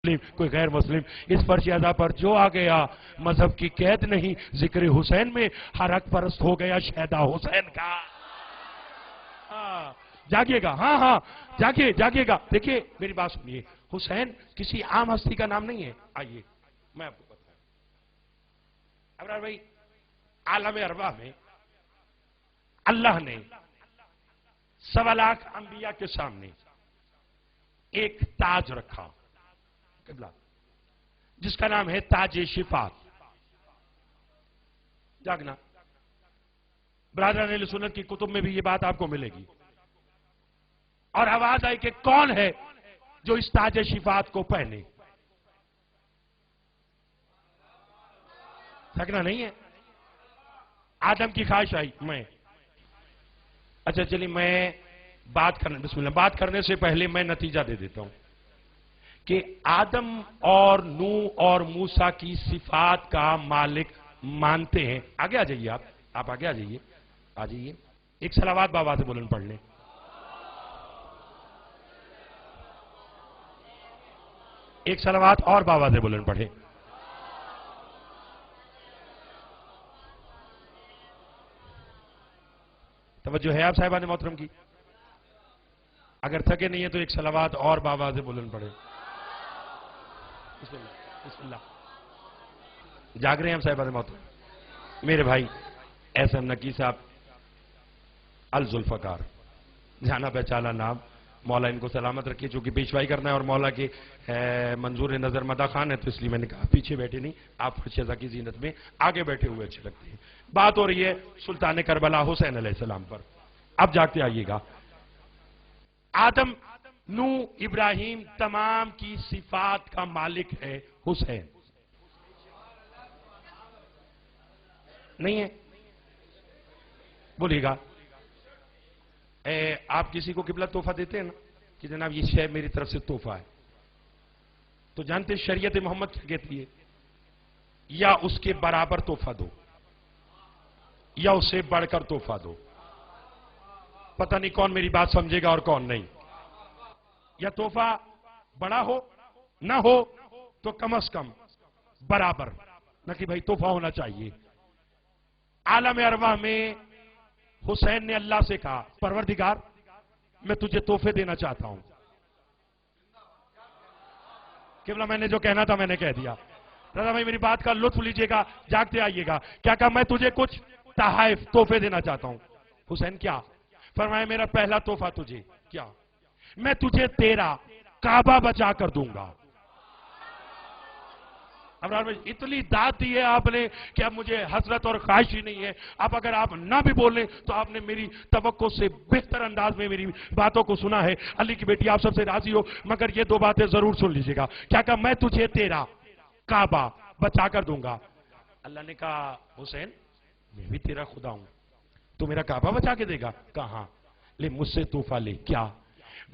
کوئی غیر مسلم اس فرش ادا پر جو آ گیا مذہب کی قید نہیں ذکر حسین میں ہر حق پرست ہو گیا شہدا حسین کا جاگیے گا ہاں جاگیے گا دیکھیے میری بات سنیے حسین کسی عام ہستی کا نام نہیں ہے آئیے میں آپ کو بتاؤں ابرار بھائی عالم ارواح میں اللہ نے 1.25 لاکھ انبیاء کے سامنے ایک تاج رکھا جس کا نام ہے تاج شفاعت جاگنا برادران اہل سنت کی کتب میں بھی یہ بات آپ کو ملے گی اور آواز آئی کہ کون ہے جو اس تاج شفاعت کو پہنے تھکنا نہیں ہے آدم کی خواہش آئی میں اچھا چلیے میں بسم اللہ بات کرنے سے پہلے میں نتیجہ دے دیتا ہوں کہ آدم اور نوح اور موسیٰ کی صفات کا مالک مانتے ہیں آگے آ جائیے آپ آگے آ جائیے ایک صلوات بابا سے بولن پڑھ لیں ایک صلوات اور بابا سے بولن پڑھیں توجہ ہے آپ صاحبان محترم کی اگر تھکے نہیں ہے تو ایک صلوات اور بابا سے بولن پڑھیں بسم اللہ جاگ رہے ہیں ہم صاحبان محترم میرے بھائی ایس ایم نقی صاحب الذوالفقار جانا پہچانا نام مولا ان کو سلامت رکھیے چونکہ پیشوائی کرنا ہے اور مولا کے منظور نظر مدہ خان ہے تو اس لیے میں نے کہا پیچھے بیٹھے نہیں آپ فرشتہ کی زینت میں آگے بیٹھے ہوئے اچھے لگتے ہیں بات ہو رہی ہے سلطان کربلا حسین علیہ السلام پر اب جاگتے آئیے گا آدم نوح ابراہیم تمام کی صفات کا مالک ہے حسین نہیں ہے بولیے گا آپ کسی کو قبلہ تحفہ دیتے ہیں نا کہ جناب یہ شے میری طرف سے تحفہ ہے تو جانتے شریعت محمد کیا کہتی ہے یا اس کے برابر تحفہ دو یا اس سے بڑھ کر تحفہ دو پتہ نہیں کون میری بات سمجھے گا اور کون نہیں یا تحفہ بڑا ہو نہ ہو تو کم از کم برابر نہ کہ بھائی تحفہ ہونا چاہیے عالم ارواح میں حسین نے اللہ سے کہا پروردگار میں تجھے تحفے دینا چاہتا ہوں قبلہ میں نے جو کہنا تھا میں نے کہہ دیا رضا بھائی میری بات کا لطف لیجئے گا جاگتے آئیے گا کیا کہا میں تجھے کچھ تحائف تحفے دینا چاہتا ہوں حسین کیا فرمایا میرا پہلا تحفہ تجھے کیا میں تجھے تیرا کعبہ بچا کر دوں گا ابرار بھائی اتنی داد دی ہے آپ نے کہ اب مجھے حسرت اور خواہش ہی نہیں ہے اب اگر آپ نہ بھی بولیں تو آپ نے میری توقع سے بہتر انداز میں میری باتوں کو سنا ہے علی کی بیٹی آپ سب سے راضی ہو مگر یہ 2 باتیں ضرور سن لیجئے گا کیا کہا میں تجھے تیرا کعبہ بچا کر دوں گا اللہ نے کہا حسین میں بھی تیرا خدا ہوں تو میرا کعبہ بچا کے دے گا کہاں لے مجھ سے تحفہ لے کیا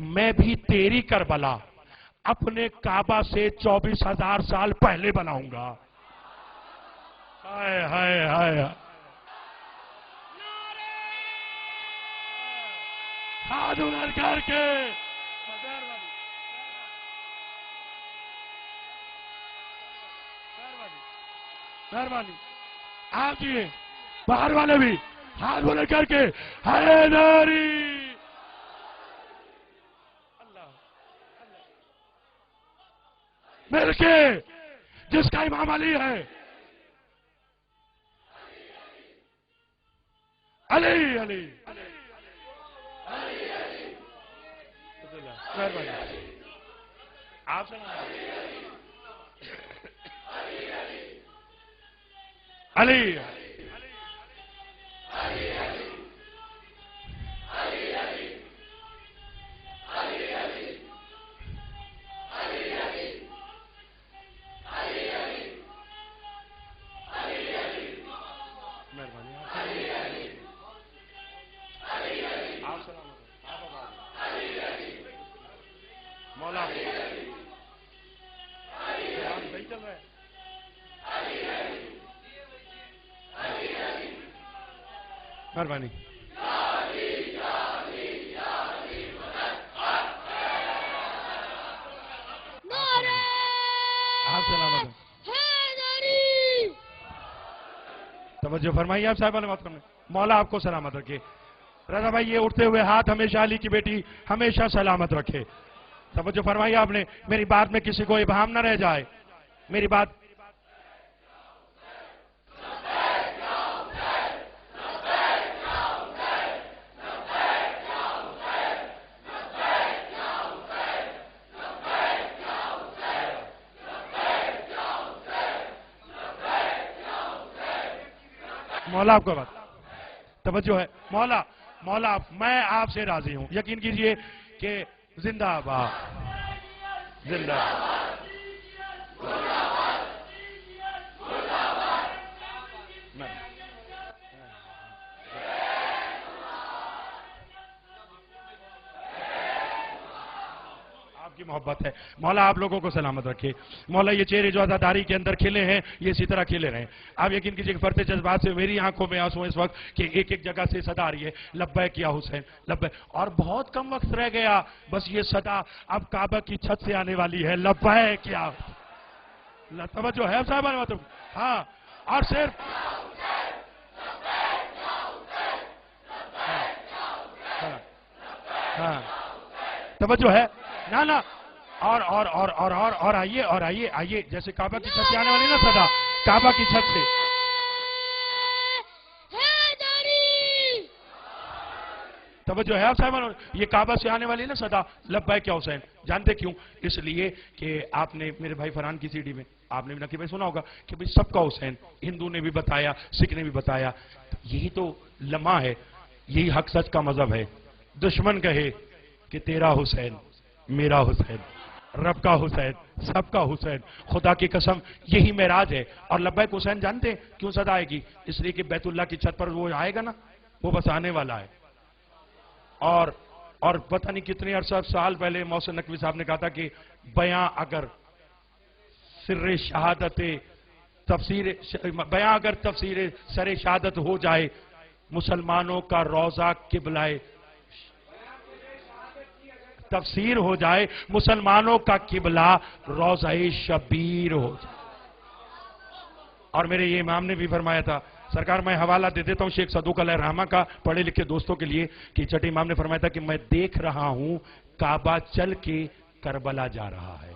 میں بھی تیری کربلا اپنے کعبہ سے 24,000 سال پہلے بناؤں گا ہائے ہائے ہائے ہاتھ اٹھا کر کے مہربانی آپ جی باہر والے بھی ہاتھ بلند کر کے حیدری مل کے جس کا امام علی ہے علی علی آپ علی مولا نہیں چل رہا ہے مہربانی توجہ فرمائیے آپ صاحب محترم نے. مولا آپ کو سلامت رکھے. رضا بھائی یہ اٹھتے ہوئے ہاتھ ہمیشہ علی کی بیٹی ہمیشہ سلامت رکھے. توجہ فرمائیے آپ نے. میری بات میں کسی کو ابہام نہ رہ جائے. میری بات مولا آپ کو بات توجہ ہے. مولا میں آپ سے راضی ہوں. یقین کیجئے کہ زندہ آباد زندہ آباد. آپ کی محبت ہے. مولا آپ لوگوں کو سلامت رکھے. مولا یہ چہرے جو عزاداری کے اندر کھلے ہیں یہ اسی طرح کھلے رہیں. آپ یقین کیجئے کہ بڑھتے جذبات سے میری آنکھوں میں آنسو اس وقت کہ ایک ایک جگہ سے صدا آ رہی ہے لبیک یا حسین لبیک. اور بہت کم وقت رہ گیا بس یہ صدا اب کعبہ کی چھت سے آنے والی ہے لبیک یا توجہ ہے صاحب. ہاں اور صرف ہاں توجہ ہے نا. اور آئیے جیسے کعبہ کی چھت سے آنے والی نا صدا کعبہ کی چھت سے توجہ ہے آپ صاحبان. یہ کعبہ سے آنے والی نا صدا لبیک یا حسین. جانتے کیوں؟ اس لیے کہ آپ نے میرے بھائی فرحان کی سیڈی میں آپ نے بھی نقی بھائی سنا ہوگا کہ بھئی سب کا حسین. ہندو نے بھی بتایا سکھ نے بھی بتایا. یہی تو لمحہ ہے. یہی حق سچ کا مذہب ہے. دشمن کہے کہ تیرا حسین میرا حسین رب کا حسین سب کا حسین. خدا کی قسم یہی معراج ہے. اور لبیک حسین جانتے ہیں کیوں صدا آئے گی؟ اس لیے کہ بیت اللہ کی چھت پر وہ آئے گا نا وہ بس آنے والا ہے. اور پتہ نہیں کتنے عرصہ سال پہلے محسن نقوی صاحب نے کہا تھا کہ بیاں اگر سر شہادت بیاں اگر تفسیر سر شہادت ہو جائے مسلمانوں کا روزہ قبلہ تفسیر ہو جائے مسلمانوں کا قبلہ روضہ شبیر ہو جائے. اور میرے یہ امام نے بھی فرمایا تھا. سرکار میں حوالہ دے دیتا ہوں شیخ صدوق علیہ الرحمہ کا پڑھے لکھے دوستوں کے لیے کہ چٹی امام نے فرمایا تھا کہ میں دیکھ رہا ہوں کعبہ چل کے کربلا جا رہا ہے.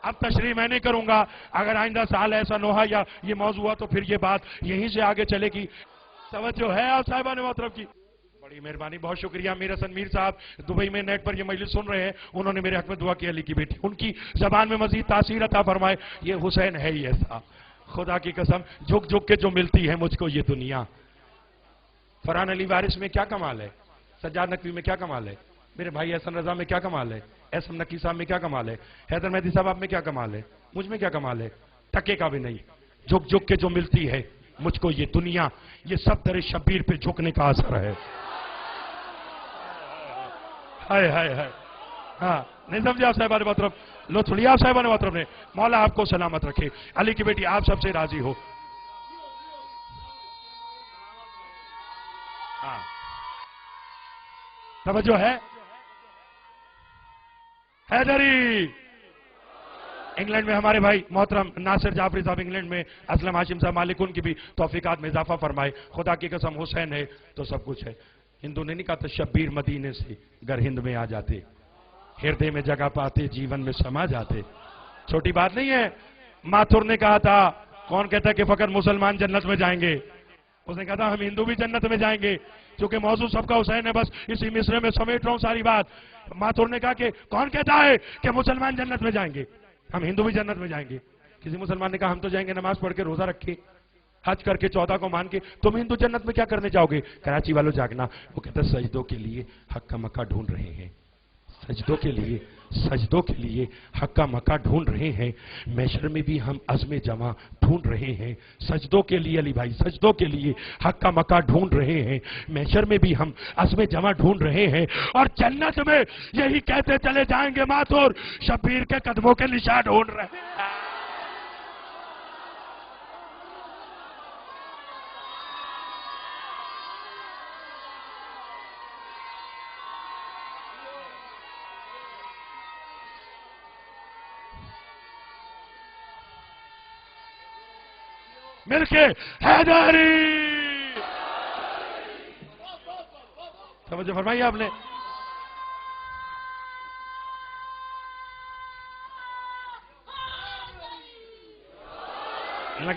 اب تشریح میں نہیں کروں گا. اگر آئندہ سال ایسا نہ ہوا یا یہ موضوع ہوا تو پھر یہ بات یہیں سے آگے چلے گی. توجہ ہے آپ صاحبان محترم کی. بڑی مہربانی. بہت شکریہ. میر حسن میر صاحب دبئی میں نیٹ پر یہ مجلس سن رہے ہیں. انہوں نے میرے حق میں دعا کی علی کی بیٹی ان کی زبان میں مزید تاثیر عطا فرمائے. یہ حسین ہے ہی ایسا. خدا کی قسم جھک جھک کے جو ملتی ہے مجھ کو یہ دنیا. فرحان علی وارث میں کیا کمال ہے. سجاد نقوی میں کیا کمال ہے. میرے بھائی احسن رضا میں کیا کمال ہے. احسن نقی صاحب میں کیا کمال ہے. حیدر مہدی صاحب آپ میں کیا کمال ہے. مجھ میں کیا کمال ہے. ٹکے کا بھی نہیں. جھک جھک کے جو ملتی ہے مجھ کو یہ دنیا. یہ سب در شبیر پہ جھکنے کا اثر ہے. ہائے ہائے ہائے. ہاں نہیں سمجھے آپ صاحبان محترم. لو سنیے آپ صاحبان محترم نے. مولا آپ کو سلامت رکھے. علی کی بیٹی آپ سب سے راضی ہو. ہاں توجہ ہے. حیدری انگلینڈ میں ہمارے بھائی محترم ناصر جعفری صاحب انگلینڈ میں. اسلم ہاشم صاحب مالک ان کی بھی توفیقات میں اضافہ فرمائے. خدا کی قسم حسین ہے تو سب کچھ ہے. ہندو نے نہیں کہا تھا شبیر مدینے سے گر ہند میں آ جاتے ہردے میں جگہ پاتے جیون میں سما جاتے. چھوٹی بات نہیں ہے. ماتھر نے کہا تھا کون کہتا کہ فقط مسلمان جنت میں جائیں گے. اس نے کہا تھا ہم ہندو بھی جنت میں جائیں گے. کیونکہ موضوع سب کا حسین ہے. بس اسی مصرے میں سمیٹ رہا ہوں ساری بات. ماتھر نے کہا کہ کون کہتا ہے کہ مسلمان جنت میں جائیں گے. ہم ہندو بھی جنت میں جائیں گے. کسی مسلمان نے کہا ہم تو جائیں گے نماز پڑھ کے روزہ رکھ کے حج کر کے 14 کو مان کے. تم ہندو جنت میں کیا کرنے جاؤ گے. کراچی والوں جاگنا. وہ کہتا ہے سجدوں کے لیے حق کا مکہ ڈھونڈ رہے ہیں. سجدوں کے لیے حق کا مکہ ڈھونڈ رہے ہیں. محشر میں بھی ہم عزم جمع ڈھونڈ رہے ہیں. سجدوں کے لیے علی بھائی سجدوں کے لیے حق کا مکہ ڈھونڈ رہے ہیں. محشر میں بھی ہم عزم جمع ڈھونڈ رہے ہیں. اور جنت میں یہی کہتے چلے جائیں گے ماتھور شبیر کے قدموں کے نشان ڈھونڈ رہے ہیں. مل کے حیدری. توجہ فرمائی آپ نے.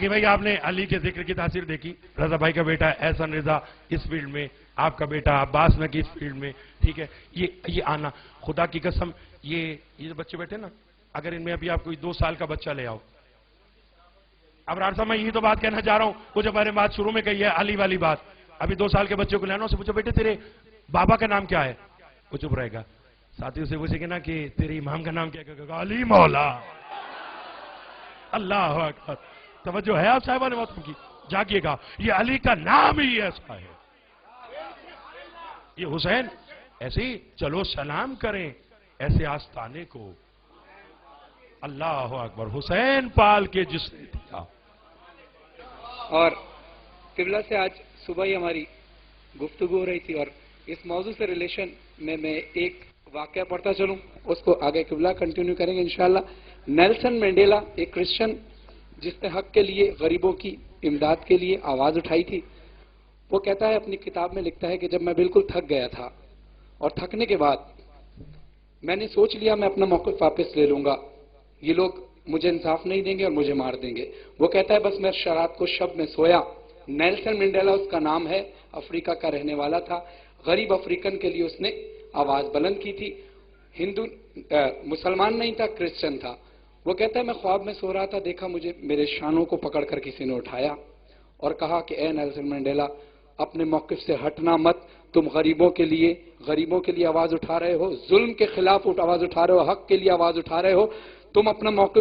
کہ بھائی آپ نے علی کے ذکر کی تاثیر دیکھی. رضا بھائی کا بیٹا احسن رضا اس فیلڈ میں, آپ کا بیٹا عباس نقی اس فیلڈ میں, ٹھیک ہے. یہ آنا, خدا کی قسم, یہ جو بچے بیٹھے نا, اگر ان میں ابھی آپ کوئی 2 سال کا بچہ لے آؤ. اب رارسا میں یہی تو بات کہنا چاہ رہا ہوں, وہ جو ہمارے بات شروع میں کہی ہے علی والی بات. ابھی 2 سال کے بچے کو لینا, اسے پوچھو بیٹے تیرے بابا کا نام کیا ہے, وہ چپ رہے گا. ساتھیوں سے پوچھے گا نا کہ تیرے امام کا نام کیا ہے, علی مولا. اللہ اکبر. توجہ ہے آپ صاحبان وطن کی, جاگیے گا. یہ علی کا نام ہی ایسا ہے. یہ حسین ایسے ہی چلو سلام کریں ایسے آستانے کو. اللہ اکبر. حسین پال کے جس نے دیا. اور قبلہ سے آج صبح ہی ہماری گفتگو ہو رہی تھی, اور اس موضوع سے ریلیشن میں ایک واقعہ پڑھتا چلوں, اس کو آگے قبلہ کنٹینیو کریں گے انشاءاللہ. نیلسن مینڈیلا ایک کرسچن جس نے حق کے لیے, غریبوں کی امداد کے لیے آواز اٹھائی تھی. وہ کہتا ہے, اپنی کتاب میں لکھتا ہے کہ جب میں بالکل تھک گیا تھا اور تھکنے کے بعد میں نے سوچ لیا میں اپنا موقف واپس لے لوں گا, یہ لوگ مجھے انصاف نہیں دیں گے اور مجھے مار دیں گے. وہ کہتا ہے بس میں رات کو شب میں سویا. نیلسن مینڈیلا اس کا نام ہے, افریقہ کا رہنے والا تھا. غریب افریقن کے لیے اس نے آواز بلند کی تھی. مسلمان نہیں تھا, کرسچن تھا. وہ کہتا ہے میں خواب میں سو رہا تھا, دیکھا مجھے میرے شانوں کو پکڑ کر کسی نے اٹھایا اور کہا کہ اے نیلسن مینڈیلا, اپنے موقف سے ہٹنا مت. تم غریبوں کے لیے آواز اٹھا رہے ہو, ظلم کے خلاف آواز اٹھا رہے ہو, حق کے لیے آواز اٹھا رہے ہو. تم اپنا موقف